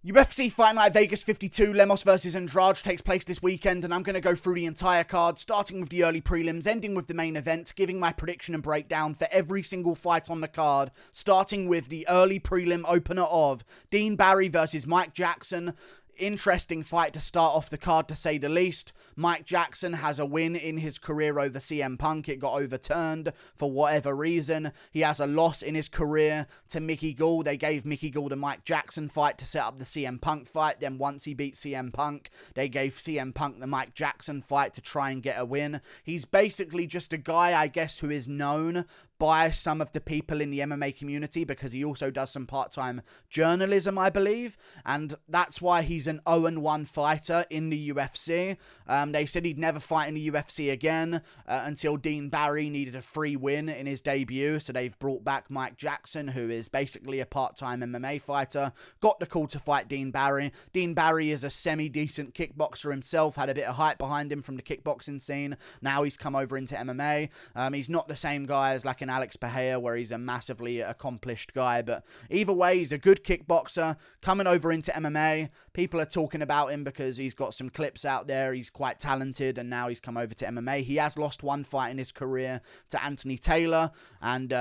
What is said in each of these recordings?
UFC Fight Night Vegas 52, Lemos versus Andrade takes place this weekend, and I'm going to go through the entire card, starting with the early prelims, ending with the main event, giving my prediction and breakdown for every single fight on the card, starting with the early prelim opener of Dean Barry versus Mike Jackson. Interesting fight to start off the card, to say the least. Mike Jackson has a win in his career over CM Punk. It got overturned for whatever reason. He has a loss in his career to Mickey Gall. They gave Mickey Gall the Mike Jackson fight to set up the CM Punk fight. Then once he beat CM Punk, they gave CM Punk the Mike Jackson fight to try and get a win. He's basically just a guy, I guess, who is known by some of the people in the MMA community because he also does some part-time journalism, I believe, and that's why he's an 0-1 fighter in the UFC. They said he'd never fight in the UFC again until Dean Barry needed a free win in his debut, so they've brought back Mike Jackson, who is basically a part-time MMA fighter, got the call to fight Dean Barry. Dean Barry is a semi-decent kickboxer himself, had a bit of hype behind him from the kickboxing scene. Now he's come over into MMA. He's not the same guy as like an Alex Pereira, where he's a massively accomplished guy, but either way, he's a good kickboxer coming over into MMA. People are talking about him because he's got some clips out there. He's quite talented, and now he's come over to MMA. He has lost one fight in his career to Anthony Taylor, and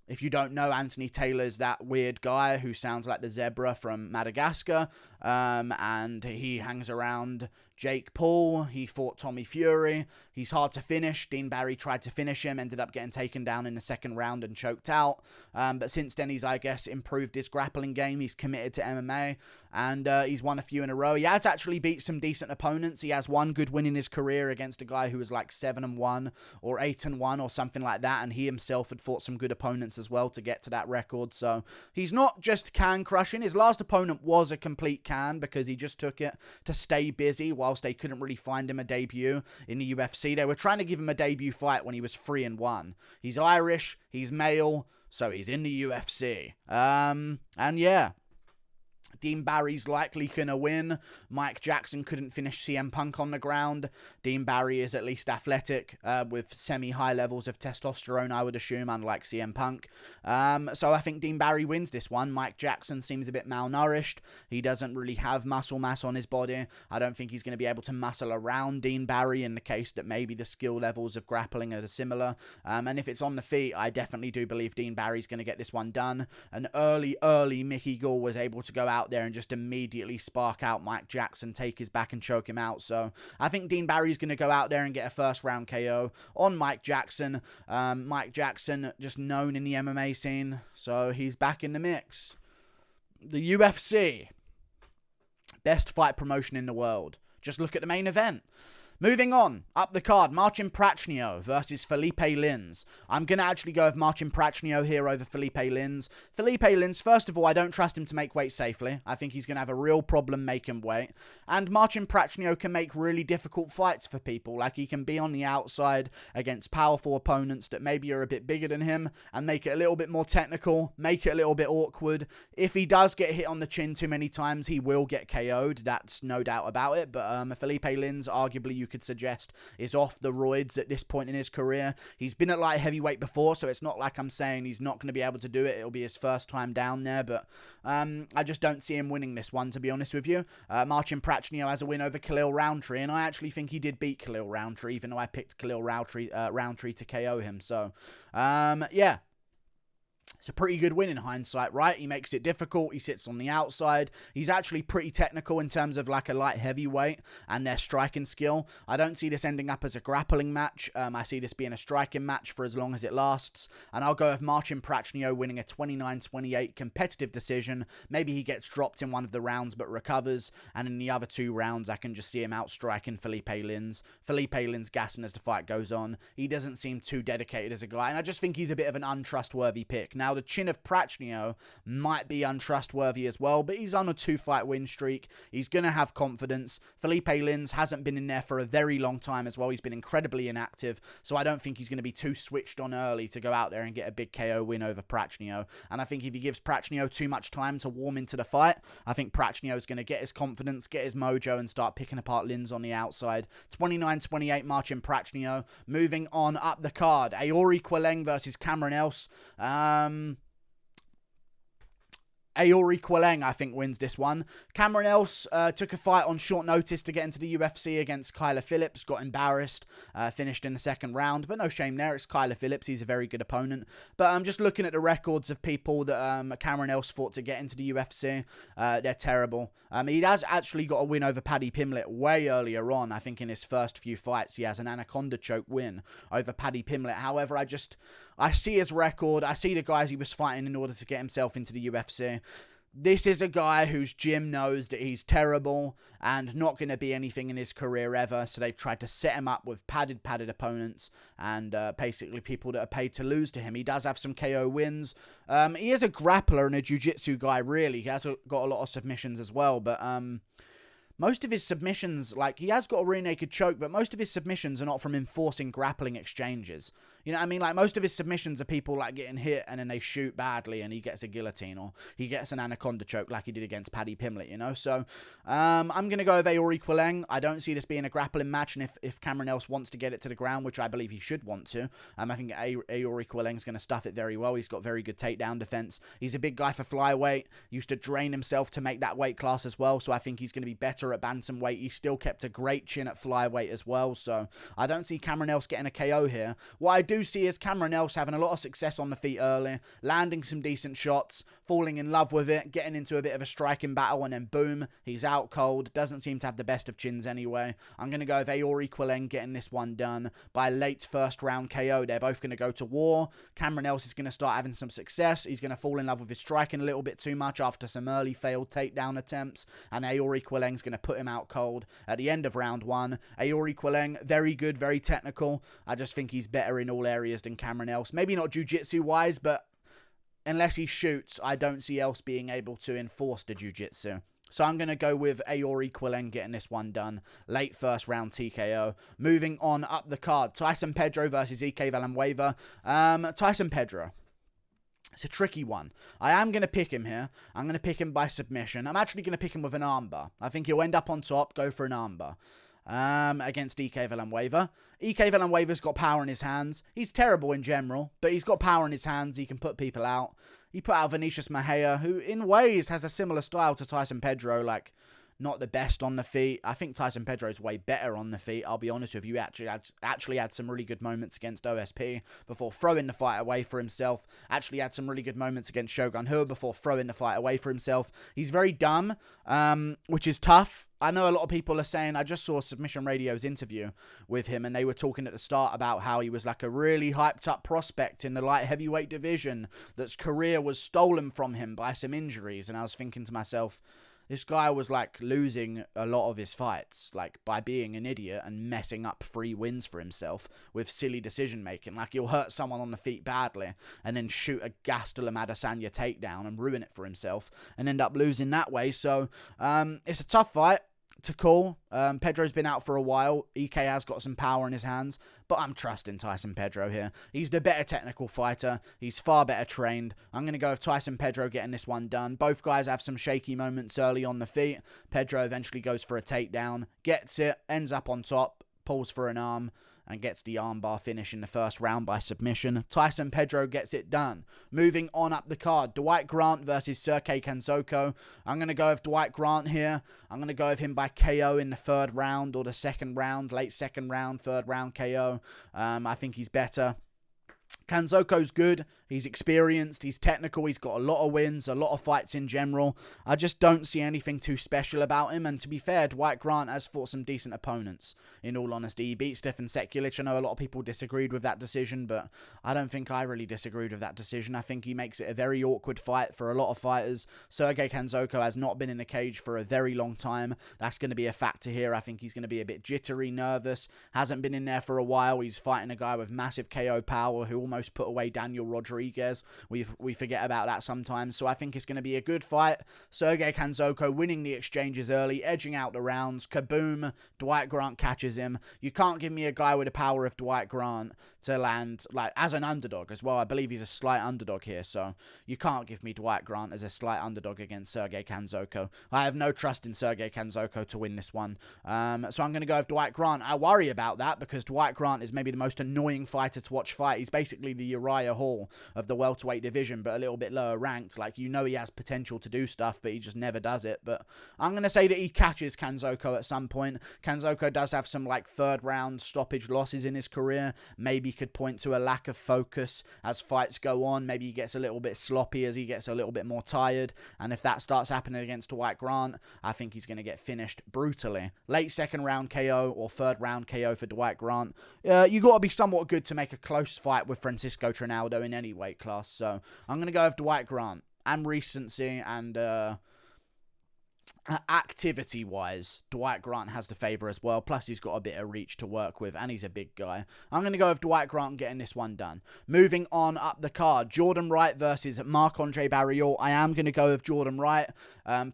if you don't know, Anthony Taylor is that weird guy who sounds like the zebra from Madagascar, and he hangs around Jake Paul. He fought Tommy Fury. He's hard to finish. Dean Barry tried to finish him, ended up getting taken down in the second round and choked out. But since then, he's, I guess, improved his grappling game. He's committed to MMA, and he's won a few in a row. He has actually beat some decent opponents. He has one good win in his career against a guy who was like 7-1 or 8-1 or something like that, and he himself had fought some good opponents as well to get to that record. So he's not just can crushing. His last opponent was a complete can because he just took it to stay busy whilst they couldn't really find him a debut in the UFC. They were trying to give him a debut fight when he was 3-1. He's Irish, he's male, so he's in the UFC. And yeah, Dean Barry's likely going to win. Mike Jackson couldn't finish CM Punk on the ground. Dean Barry is at least athletic, with semi-high levels of testosterone, I would assume, unlike CM Punk. So I think Dean Barry wins this one. Mike Jackson seems a bit malnourished. He doesn't really have muscle mass on his body. I don't think he's going to be able to muscle around Dean Barry in the case that maybe the skill levels of grappling are similar. And if it's on the feet, I definitely do believe Dean Barry's going to get this one done. An early Mickey Gall was able to go out there and just immediately spark out Mike Jackson, take his back and choke him out. So I think Dean Barry's going to go out there and get a first round KO on Mike Jackson. Mike Jackson, just known in the MMA scene, so he's back in the mix. The UFC, best fight promotion in the world. Just look at the main event. Moving on, up the card, Marcin Prachnio versus Philipe Lins. I'm going to actually go with Marcin Prachnio here over Philipe Lins. Philipe Lins, first of all, I don't trust him to make weight safely. I think he's going to have a real problem making weight. And Marcin Prachnio can make really difficult fights for people. Like, he can be on the outside against powerful opponents that maybe are a bit bigger than him and make it a little bit more technical, make it a little bit awkward. If he does get hit on the chin too many times, he will get KO'd. That's no doubt about it. But Philipe Lins, arguably, you could suggest, is off the roids at this point in his career. He's been at light heavyweight before, so it's not like I'm saying he's not going to be able to do it. It'll be his first time down there, but I just don't see him winning this one, to be honest with you. Marcin Prachnio has a win over Khalil Roundtree, and I actually think he did beat Khalil Roundtree, even though I picked Khalil Roundtree to KO him. So, yeah. It's a pretty good win in hindsight, right? He makes it difficult. He sits on the outside. He's actually pretty technical in terms of like a light heavyweight and their striking skill. I don't see this ending up as a grappling match. I see this being a striking match for as long as it lasts. And I'll go with Marcin Prachnio winning a 29-28 competitive decision. Maybe he gets dropped in one of the rounds but recovers. And in the other two rounds, I can just see him outstriking Philipe Lins. Philipe Lins gassing as the fight goes on. He doesn't seem too dedicated as a guy. And I just think he's a bit of an untrustworthy pick. Now, the chin of Prachnio might be untrustworthy as well, but he's on a 2-fight win streak. He's going to have confidence. Philipe Lins hasn't been in there for a very long time as well. He's been incredibly inactive, so I don't think he's going to be too switched on early to go out there and get a big KO win over Prachnio. And I think if he gives Prachnio too much time to warm into the fight, I think Prachnio is going to get his confidence, get his mojo, and start picking apart Lins on the outside. 29-28 Marcin Prachnio. Moving on up the card, Aori Qileng versus Cameron Else. Aori Qileng, I think, wins this one. Cameron Else took a fight on short notice to get into the UFC against Kyler Phillips. Got embarrassed. Finished in the second round. But no shame there. It's Kyler Phillips. He's a very good opponent. But I'm just looking at the records of people that Cameron Else fought to get into the UFC. They're terrible. He has actually got a win over Paddy Pimblett way earlier on. I think in his first few fights, he has an anaconda choke win over Paddy Pimblett. However, I see his record. I see the guys he was fighting in order to get himself into the UFC. This is a guy whose gym knows that he's terrible and not going to be anything in his career ever. So they've tried to set him up with padded opponents and basically people that are paid to lose to him. He does have some KO wins. He is a grappler and a jiu-jitsu guy, really. He has got a lot of submissions as well, but most of his submissions, like, he has got a rear naked choke, but most of his submissions are not from enforcing grappling exchanges. You know what I mean? Like, most of his submissions are people, like, getting hit and then they shoot badly and he gets a guillotine or he gets an anaconda choke like he did against Paddy Pimblett, you know? So, I'm going to go with Aori Qileng. I don't see this being a grappling match, and if Cameron Else wants to get it to the ground, which I believe he should want to, I think Aori Qileng's going to stuff it very well. He's got very good takedown defense. He's a big guy for flyweight. Used to drain himself to make that weight class as well, so I think he's going to be better at bantamweight. He still kept a great chin at flyweight as well, so I don't see Cameron Else getting a KO here. What I do see is Cameron Else having a lot of success on the feet early, landing some decent shots, falling in love with it, getting into a bit of a striking battle, and then boom, he's out cold. Doesn't seem to have the best of chins anyway. I'm going to go with Aori Qileng getting this one done by late first round KO. They're both going to go to war. Cameron Else is going to start having some success. He's going to fall in love with his striking a little bit too much after some early failed takedown attempts, and Aori Qileng's going to put him out cold at the end of round one. Aori Qileng, very good, very technical. I just think he's better in all areas than Cameron Else. Maybe not jiu-jitsu wise, but unless he shoots, I don't see Else being able to enforce the jiu-jitsu. So I'm going to go with Aori Qileng getting this one done. Late first round TKO. Moving on up the card. Tyson Pedro versus EK Villanueva. Tyson Pedro. It's a tricky one. I am going to pick him here. I'm going to pick him by submission. I'm actually going to pick him with an armbar. I think he'll end up on top, go for an armbar. Against EK Villanueva. EK Villanueva's got power in his hands. He's terrible in general, but he's got power in his hands. He can put people out. He put out Vinicius Mejia, who in ways has a similar style to Tyson Pedro, like not the best on the feet. I think Tyson Pedro's way better on the feet. I'll be honest with you. Actually had some really good moments against OSP before throwing the fight away for himself. Actually had some really good moments against Shogun Rua before throwing the fight away for himself. He's very dumb, which is tough. I know a lot of people are saying, I just saw Submission Radio's interview with him, and they were talking at the start about how he was like a really hyped up prospect in the light heavyweight division, that's career was stolen from him by some injuries. And I was thinking to myself, this guy was like losing a lot of his fights, like by being an idiot and messing up 3 wins for himself with silly decision making. Like he'll hurt someone on the feet badly and then shoot a Gastelum Adesanya takedown and ruin it for himself and end up losing that way. So it's a tough fight to call. Pedro's been out for a while. EK has got some power in his hands, but I'm trusting Tyson Pedro here. He's the better technical fighter. He's far better trained. I'm going to go with Tyson Pedro getting this one done. Both guys have some shaky moments early on the feet. Pedro eventually goes for a takedown, gets it, ends up on top, pulls for an arm, and gets the armbar finish in the first round by submission. Tyson Pedro gets it done. Moving on up the card, Dwight Grant versus Sergey Khandozhko. I'm going to go with Dwight Grant here. I'm going to go with him by KO in the third round or the second round, late second round, third round KO. I think he's better. Khandozhko's good. He's experienced. He's technical. He's got a lot of wins, a lot of fights in general. I just don't see anything too special about him. And to be fair, Dwight Grant has fought some decent opponents, in all honesty. He beat Stefan Sekulic. I know a lot of people disagreed with that decision, but I don't think I really disagreed with that decision. I think he makes it a very awkward fight for a lot of fighters. Sergey Khandozhko has not been in a cage for a very long time. That's going to be a factor here. I think he's going to be a bit jittery, nervous. Hasn't been in there for a while. He's fighting a guy with massive KO power who almost put away Daniel Rodriguez. We forget about that sometimes. So I think it's going to be a good fight. Sergey Khandozhko winning the exchanges early, edging out the rounds. Kaboom. Dwight Grant catches him. You can't give me a guy with the power of Dwight Grant to land, like, as an underdog as well. I believe he's a slight underdog here. So you can't give me Dwight Grant as a slight underdog against Sergey Khandozhko. I have no trust in Sergey Khandozhko to win this one. So I'm going to go with Dwight Grant. I worry about that because Dwight Grant is maybe the most annoying fighter to watch fight. He's basically basically the Uriah Hall of the welterweight division, but a little bit lower ranked. Like, you know he has potential to do stuff, but he just never does it. But I'm going to say that he catches Khandozhko at some point. Khandozhko does have some, like, third round stoppage losses in his career. Maybe could point to a lack of focus as fights go on. Maybe he gets a little bit sloppy as he gets a little bit more tired. And if that starts happening against Dwight Grant, I think he's going to get finished brutally. Late second round KO or third round KO for Dwight Grant. You got to be somewhat good to make a close fight with Francisco Trinaldo in any weight class. So I'm going to go with Dwight Grant. And recency and activity-wise, Dwight Grant has the favour as well. Plus, he's got a bit of reach to work with, and he's a big guy. I'm going to go with Dwight Grant getting this one done. Moving on up the card, Jourdain Wright versus Marc-Andre Barriault. I am going to go with Jourdain Wright.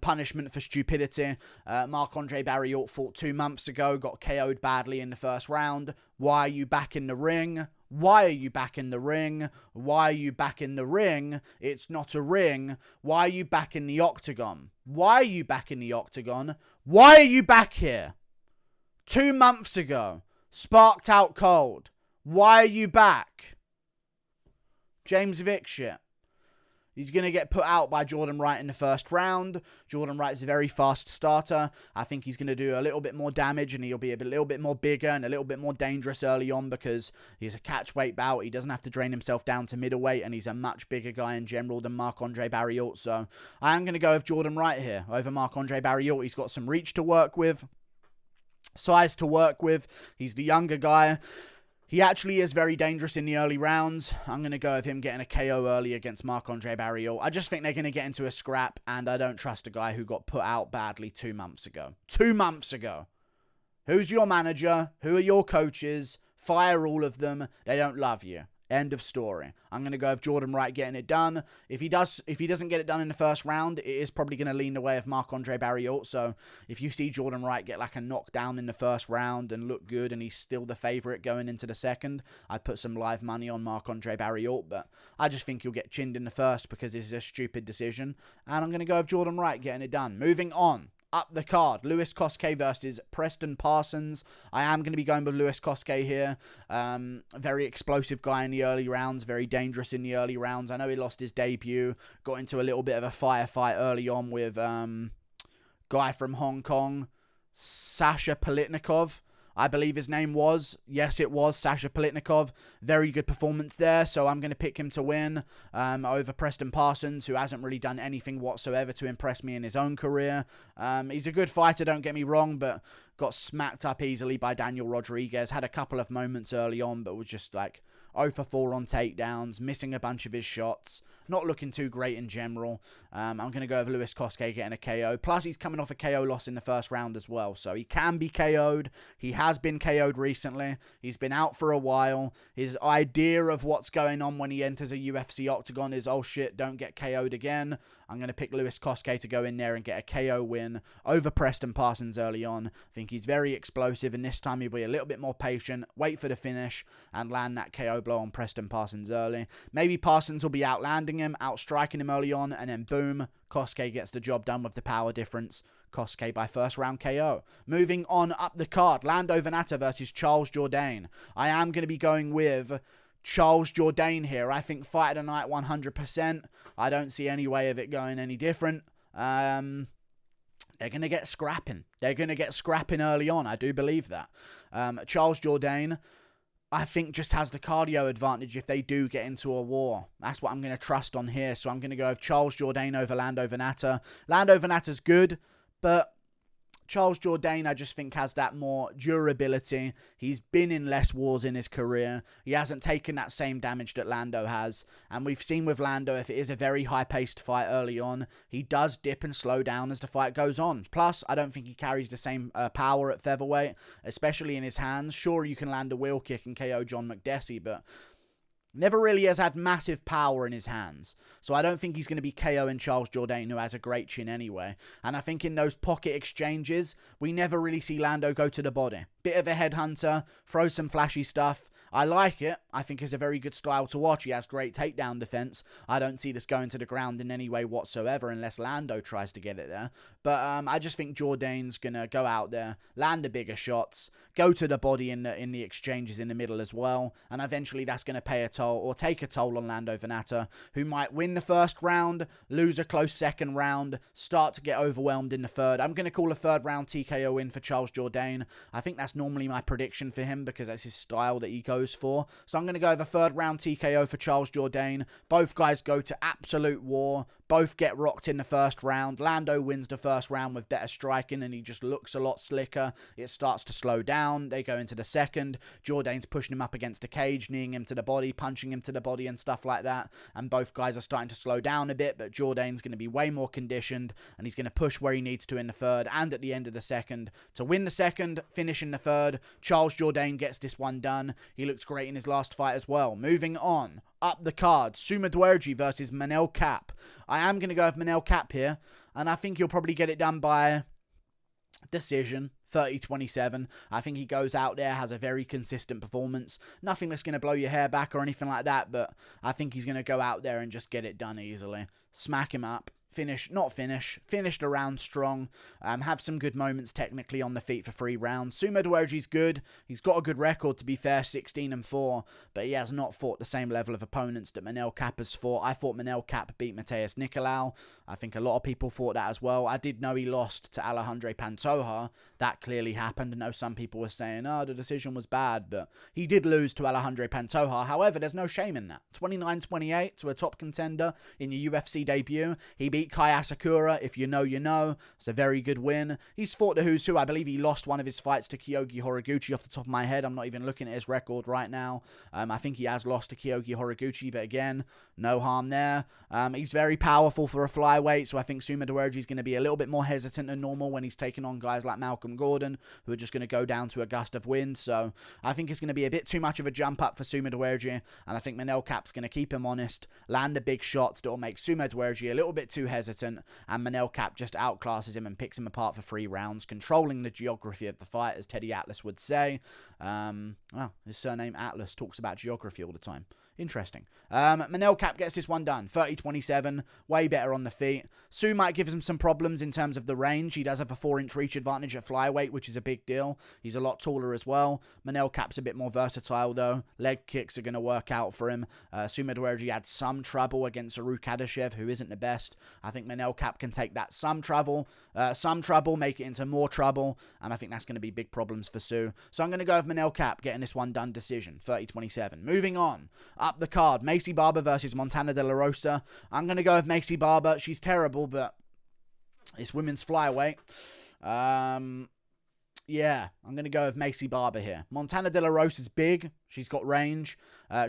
Punishment for stupidity. Marc-Andre Barriault fought 2 months ago, got KO'd badly in the first round. Why are you back in the ring? Why are you back in the ring? Why are you back in the ring? It's not a ring. Why are you back in the octagon? Why are you back in the octagon? Why are you back here? 2 months ago. Sparked out cold. Why are you back? James Vick shit. He's going to get put out by Jourdain Wright in the first round. Jourdain Wright's a very fast starter. I think he's going to do a little bit more damage, and he'll be a little bit more bigger and a little bit more dangerous early on because he's a catchweight bout. He doesn't have to drain himself down to middleweight, and he's a much bigger guy in general than Marc-Andre Barriault. So I am going to go with Jourdain Wright here over Marc-Andre Barriault. He's got some reach to work with, size to work with. He's the younger guy. He actually is very dangerous in the early rounds. I'm going to go with him getting a KO early against Marc-Andre Barriault. I just think they're going to get into a scrap, and I don't trust a guy who got put out badly 2 months ago. 2 months ago. Who's your manager? Who are your coaches? Fire all of them. They don't love you. End of story. I'm going to go with Jourdain Wright getting it done. If he doesn't get it done in the first round, it is probably going to lean the way of Marc-Andre Barriault. So if you see Jourdain Wright get like a knockdown in the first round and look good and he's still the favourite going into the second, I'd put some live money on Marc-Andre Barriault. But I just think he'll get chinned in the first because this is a stupid decision. And I'm going to go with Jourdain Wright getting it done. Moving on. Up the card, Lewis Cosce versus Preston Parsons. I am going to be going with Lewis Cosce here. Very explosive guy in the early rounds, very dangerous in the early rounds. I know he lost his debut, got into a little bit of a firefight early on with guy from Hong Kong, Sasha Politnikov. I believe his name was. Yes, it was Sasha Politnikov. Very good performance there, so I'm going to pick him to win over Preston Parsons, who hasn't really done anything whatsoever to impress me in his own career. He's a good fighter, don't get me wrong, but got smacked up easily by Daniel Rodriguez. Had a couple of moments early on, but was just like 0 for 4 on takedowns, missing a bunch of his shots. Not looking too great in general. I'm going to go with Lewis Cosce getting a KO. Plus, he's coming off a KO loss in the first round as well. So he can be KO'd. He has been KO'd recently. He's been out for a while. His idea of what's going on when he enters a UFC octagon is, oh shit, don't get KO'd again. I'm going to pick Lewis Cosce to go in there and get a KO win over Preston Parsons early on. I think he's very explosive, and this time he'll be a little bit more patient, wait for the finish, and land that KO blow on Preston Parsons early. Maybe Parsons will be outlanding him, outstriking him early on, and then boom, Cosce gets the job done with the power difference. Cosce by first round KO. Moving on up the card, Lando Vannata versus Charles Jourdain. I am going to be going with Charles Jourdain here. I think fight of the night 100%. I don't see any way of it going any different. They're going to get scrapping. They're going to get scrapping early on. I do believe that. Charles Jourdain, I think, just has the cardio advantage if they do get into a war. That's what I'm going to trust on here. So I'm going to go with Charles Jourdain over Lando Vannata. Lando Vannata's good, but Charles Jourdain, I just think, has that more durability. He's been in less wars in his career. He hasn't taken that same damage that Lando has. And we've seen with Lando, if it is a very high-paced fight early on, he does dip and slow down as the fight goes on. Plus, I don't think he carries the same power at featherweight, especially in his hands. Sure, you can land a wheel kick and KO John McDessie, but never really has had massive power in his hands. So I don't think he's going to be KOing Charles Jourdain, who has a great chin anyway. And I think in those pocket exchanges, we never really see Lando go to the body. Bit of a headhunter, throw some flashy stuff, I like it. I think it's a very good style to watch. He has great takedown defense. I don't see this going to the ground in any way whatsoever unless Lando tries to get it there. But I just think Jourdain's going to go out there, land the bigger shots, go to the body in the exchanges in the middle as well, and eventually that's going to pay a toll or take a toll on Lando Vannata, who might win the first round, lose a close second round, start to get overwhelmed in the third. I'm going to call a third round TKO win for Charles Jourdain. I think that's normally my prediction for him because that's his style that he goes for. So I'm going to go with a third round TKO for Charles Jourdain. Both guys go to absolute war. Both get rocked in the first round. Lando wins the first round with better striking and he just looks a lot slicker. It starts to slow down. They go into the second. Jourdain's pushing him up against the cage, kneeing him to the body, punching him to the body and stuff like that. And both guys are starting to slow down a bit, but Jourdain's going to be way more conditioned and he's going to push where he needs to in the third and at the end of the second to win the second, finish in the third. Charles Jourdain gets this one done. He looks great in his last fight as well. Moving on. Up the card, Mudaerji versus Manel Kape. I am going to go with Manel Kape here, and I think he'll probably get it done by decision, 30-27. I think he goes out there, has a very consistent performance. Nothing that's going to blow your hair back or anything like that, but I think he's going to go out there and just get it done easily. Smack him up. Finished the round strong, have some good moments technically on the feet for 3 rounds. Mudaerji's good. He's got a good record, to be fair, 16-4, but he has not fought the same level of opponents that Manel Kape has fought. I thought Manel Kape beat Matheus Nicolau. I think a lot of people thought that as well. I did know he lost to Alejandro Pantoja. That clearly happened. I know some people were saying, oh, the decision was bad, but he did lose to Alejandro Pantoja. However, there's no shame in that. 29-28 to a top contender in your UFC debut. He beat Kai Asakura. If you know, you know. It's a very good win. He's fought the who's who. I believe he lost one of his fights to Kyoji Horiguchi off the top of my head. I'm not even looking at his record right now. I think he has lost to Kyoji Horiguchi, but again, no harm there. He's very powerful for a flyweight, so I think Mudaerji is going to be a little bit more hesitant than normal when he's taking on guys like Malcolm Gordon, who are just going to go down to a gust of wind. So I think it's going to be a bit too much of a jump up for Mudaerji, and I think Manel Kape's going to keep him honest, land the big shots that will make Mudaerji a little bit too hesitant, and Manel Kape just outclasses him and picks him apart for 3 rounds, controlling the geography of the fight, as Teddy Atlas would say. Well, his surname Atlas talks about geography all the time. Interesting. Manel Kape gets this one done. 30-27. Way better on the feet. Sue might give him some problems in terms of the range. He does have a 4-inch reach advantage at flyweight, which is a big deal. He's a lot taller as well. Manel Kape's a bit more versatile, though. Leg kicks are going to work out for him. Mudaerji had some trouble against Aruk Kadashev, who isn't the best. I think Manel Kape can take that some trouble, make it into more trouble, and I think that's going to be big problems for Sue. So I'm going to go with Manel Kape getting this one done decision. 30-27. Moving on. Up the card, Maycee Barber versus Montana De La Rosa. I'm going to go with Maycee Barber. She's terrible, but it's women's flyweight. Yeah, I'm going to go with Maycee Barber here. Montana De La Rosa is big. She's got range.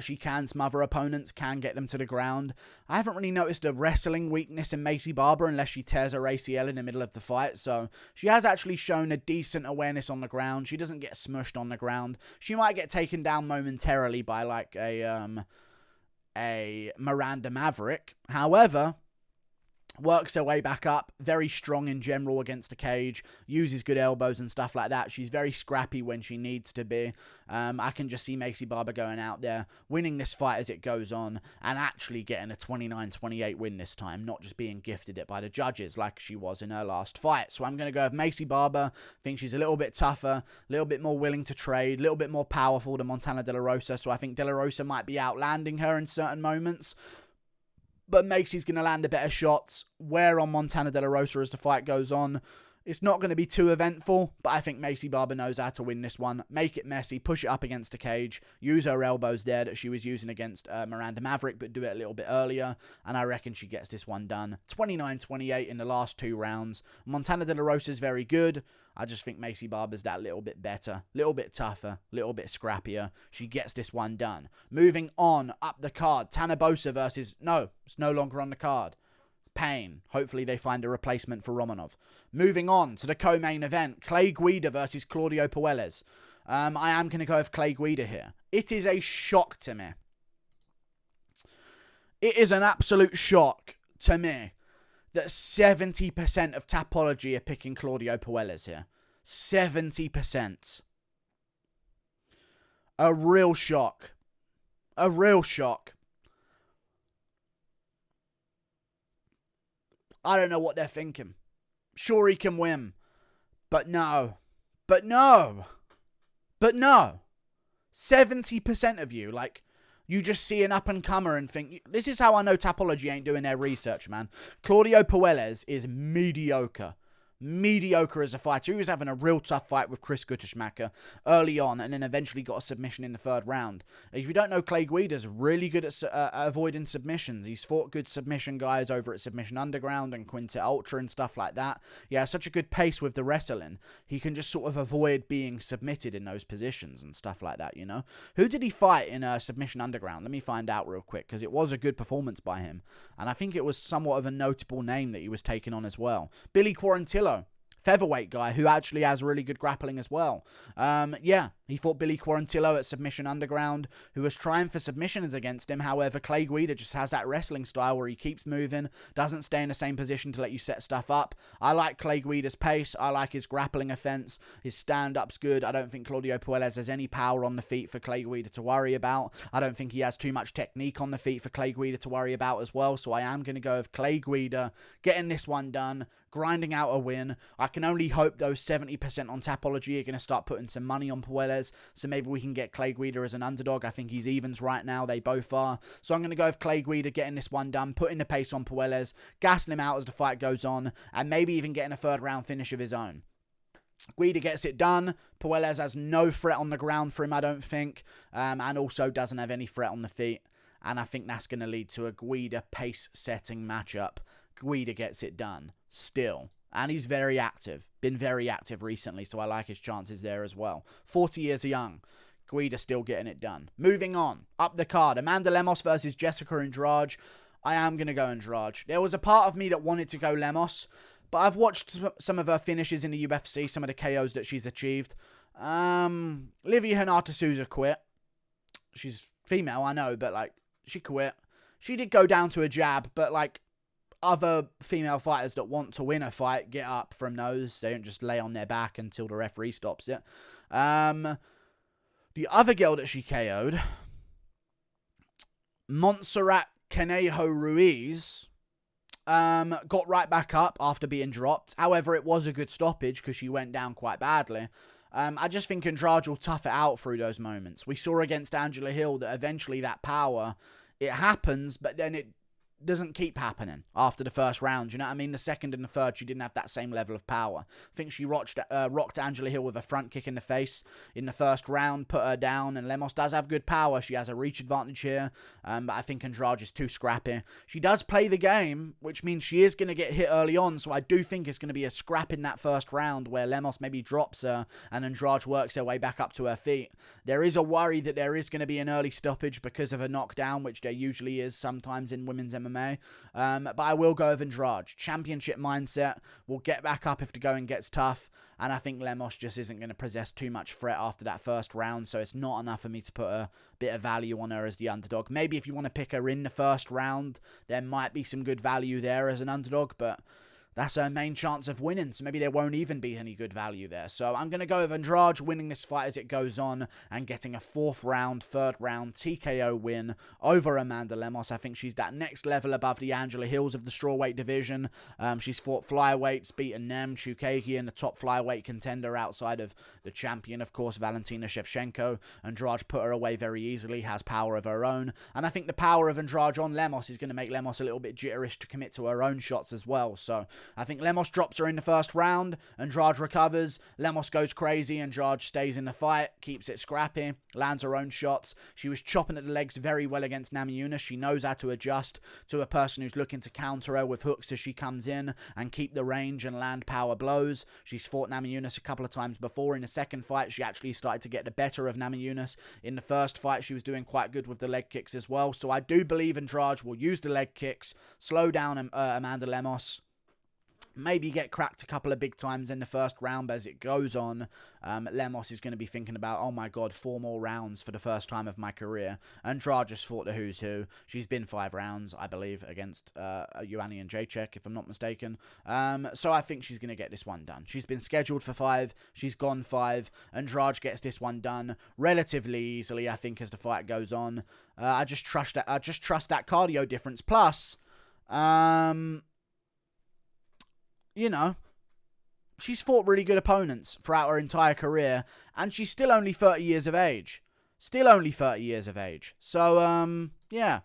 She can smother opponents, can get them to the ground. I haven't really noticed a wrestling weakness in Maycee Barber unless she tears her ACL in the middle of the fight. So she has actually shown a decent awareness on the ground. She doesn't get smushed on the ground. She might get taken down momentarily by like a Miranda Maverick. However, works her way back up, very strong in general against the cage, uses good elbows and stuff like that. She's very scrappy when she needs to be. I can just see Maycee Barber going out there, winning this fight as it goes on, and actually getting a 29-28 win this time, not just being gifted it by the judges like she was in her last fight. So I'm going to go with Maycee Barber. I think she's a little bit tougher, a little bit more willing to trade, a little bit more powerful than Montana De La Rosa, so I think De La Rosa might be outlanding her in certain moments. But Maycee's going to land the better shots. Where on Montana De La Rosa as the fight goes on. It's not going to be too eventful, but I think Maycee Barber knows how to win this one. Make it messy, push it up against the cage, use her elbows there that she was using against Miranda Maverick, but do it a little bit earlier, and I reckon she gets this one done. 29-28 in the last 2 rounds. Montana De La Rosa is very good. I just think Maycee Barber's that little bit better, little bit tougher, little bit scrappier. She gets this one done. Moving on, up the card, Tanabosa versus... No, it's no longer on the card. Pain. Hopefully they find a replacement for Romanov. Moving on to the co-main event, Clay Guida versus Claudio Puelles. I am going to go with Clay Guida here. It is a shock to me. It is an absolute shock to me that 70% of Tapology are picking Claudio Puelles here. 70%. A real shock. A real shock. I don't know what they're thinking. Sure, he can win. But no. But no. But no. 70% of you, like, you just see an up-and-comer and think, this is how I know Tapology ain't doing their research, man. Claudio Puelles is mediocre. Mediocre as a fighter. He was having a real tough fight with Chris Guttersmacher early on and then eventually got a submission in the third round. If you don't know, Clay Guida's really good at avoiding submissions. He's fought good submission guys over at Submission Underground and Quintet Ultra and stuff like that. Yeah, such a good pace with the wrestling. He can just sort of avoid being submitted in those positions and stuff like that, you know. Who did he fight in Submission Underground? Let me find out real quick, because it was a good performance by him. And I think it was somewhat of a notable name that he was taking on as well. Billy Quarantillo. Featherweight guy who actually has really good grappling as well. Yeah, he fought Billy Quarantillo at Submission Underground, who was trying for submissions against him. However, Clay Guida just has that wrestling style where he keeps moving, doesn't stay in the same position to let you set stuff up. I like Clay Guida's pace. I like his grappling offense. His stand-up's good. I don't think Claudio Puelles has any power on the feet for Clay Guida to worry about. I don't think he has too much technique on the feet for Clay Guida to worry about as well. So I am going to go with Clay Guida getting this one done, grinding out a win. I can only hope those 70% on Tapology are going to start putting some money on Puelles, so maybe we can get Clay Guida as an underdog. I think he's evens right now. They both are. So I'm going to go with Clay Guida getting this one done, putting the pace on Puelles, gassing him out as the fight goes on, and maybe even getting a third round finish of his own. Guida gets it done. Puelles has no threat on the ground for him, I don't think, and also doesn't have any threat on the feet. And I think that's going to lead to a Guida pace-setting matchup. Guida gets it done. Still. And he's very active. Been very active recently, so I like his chances there as well. 40 years young. Guida still getting it done. Moving on. Up the card. Amanda Lemos versus Jessica Andrade. I am going to go Andrade. There was a part of me that wanted to go Lemos, but I've watched some of her finishes in the UFC, some of the KOs that she's achieved. Livia Renata Souza quit. She's female, I know, but, like, she quit. She did go down to a jab, but, like, other female fighters that want to win a fight get up from those. They don't just lay on their back until the referee stops it. The other girl that she KO'd, Montserrat Conejo Ruiz, got right back up after being dropped. However, it was a good stoppage because she went down quite badly. I just think Andrade will tough it out through those moments. We saw against Angela Hill that eventually that power, it happens, but then it doesn't keep happening after the first round. You know what I mean? The second and the third, she didn't have that same level of power. I think she rocked Angela Hill with a front kick in the face in the first round, put her down, and Lemos does have good power. She has a reach advantage here, but I think Andrade is too scrappy. She does play the game, which means she is going to get hit early on, so I do think it's going to be a scrap in that first round where Lemos maybe drops her and Andrade works her way back up to her feet. There is a worry that there is going to be an early stoppage because of a knockdown, which there usually is sometimes in women's MMA. But I will go with Andrade. Championship mindset. Will get back up if the going gets tough. And I think Lemos just isn't going to possess too much threat after that first round. So it's not enough for me to put a bit of value on her as the underdog. Maybe if you want to pick her in the first round, there might be some good value there as an underdog. But that's her main chance of winning, so maybe there won't even be any good value there. So I'm going to go with Andrade winning this fight as it goes on and getting a third round TKO win over Amanda Lemos. I think she's that next level above the Angela Hills of the strawweight division. She's fought flyweights, beaten them, Chukagi, and the top flyweight contender outside of the champion, of course, Valentina Shevchenko. Andrade put her away very easily, has power of her own, and I think the power of Andrade on Lemos is going to make Lemos a little bit jitterish to commit to her own shots as well. So I think Lemos drops her in the first round. Andrade recovers. Lemos goes crazy. Andrade stays in the fight. Keeps it scrappy. Lands her own shots. She was chopping at the legs very well against Namajunas. She knows how to adjust to a person who's looking to counter her with hooks as she comes in and keep the range and land power blows. She's fought Namajunas a couple of times before. In the second fight, she actually started to get the better of Namajunas. In the first fight, she was doing quite good with the leg kicks as well. So I do believe Andrade will use the leg kicks, slow down Amanda Lemos, maybe get cracked a couple of big times in the first round, but as it goes on, Lemos is going to be thinking about, oh my god, 4 more rounds for the first time of my career. Andrade just fought the who's who. She's been 5 rounds, I believe, against Ioanni and Jacek, if I'm not mistaken. So I think she's going to get this one done. She's been scheduled for 5. She's gone 5. Andrade gets this one done relatively easily, I think, as the fight goes on. I just trust that cardio difference. Plus, you know, she's fought really good opponents throughout her entire career, and she's still only 30 years of age. Still only 30 years of age. So, yeah,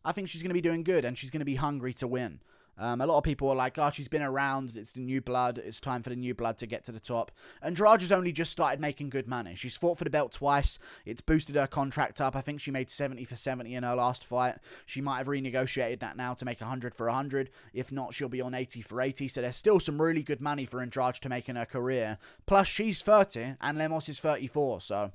I think she's going to be doing good, and she's going to be hungry to win. A lot of people are like, oh, she's been around, it's the new blood, it's time for the new blood to get to the top. Andrade has only just started making good money. She's fought for the belt twice, it's boosted her contract up. I think she made 70 for 70 in her last fight. She might have renegotiated that now to make 100 for 100. If not, she'll be on 80 for 80, so there's still some really good money for Andrade to make in her career. Plus, she's 30, and Lemos is 34, so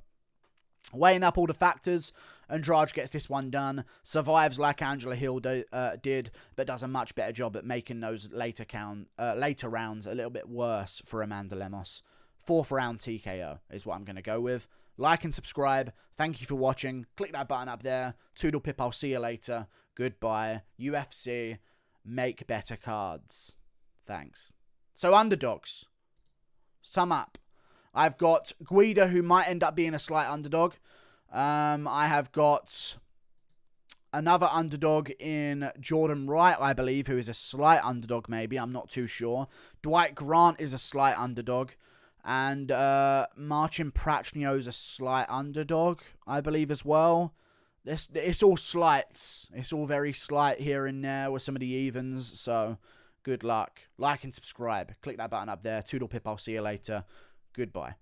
weighing up all the factors, Andrade gets this one done, survives like Angela Hill did, but does a much better job at making those later rounds a little bit worse for Amanda Lemos. 4th round TKO is what I'm going to go with. Like and subscribe. Thank you for watching. Click that button up there. Toodle pip, I'll see you later. Goodbye. UFC, make better cards. Thanks. So underdogs. Sum up. I've got Guida, who might end up being a slight underdog. I have got another underdog in Jourdain Wright, I believe, who is a slight underdog maybe. I'm not too sure. Dwight Grant is a slight underdog. And Marcin Prachnio is a slight underdog, I believe, as well. It's all slights. It's all very slight here and there with some of the evens. So, good luck. Like and subscribe. Click that button up there. Toodle pip, I'll see you later. Goodbye.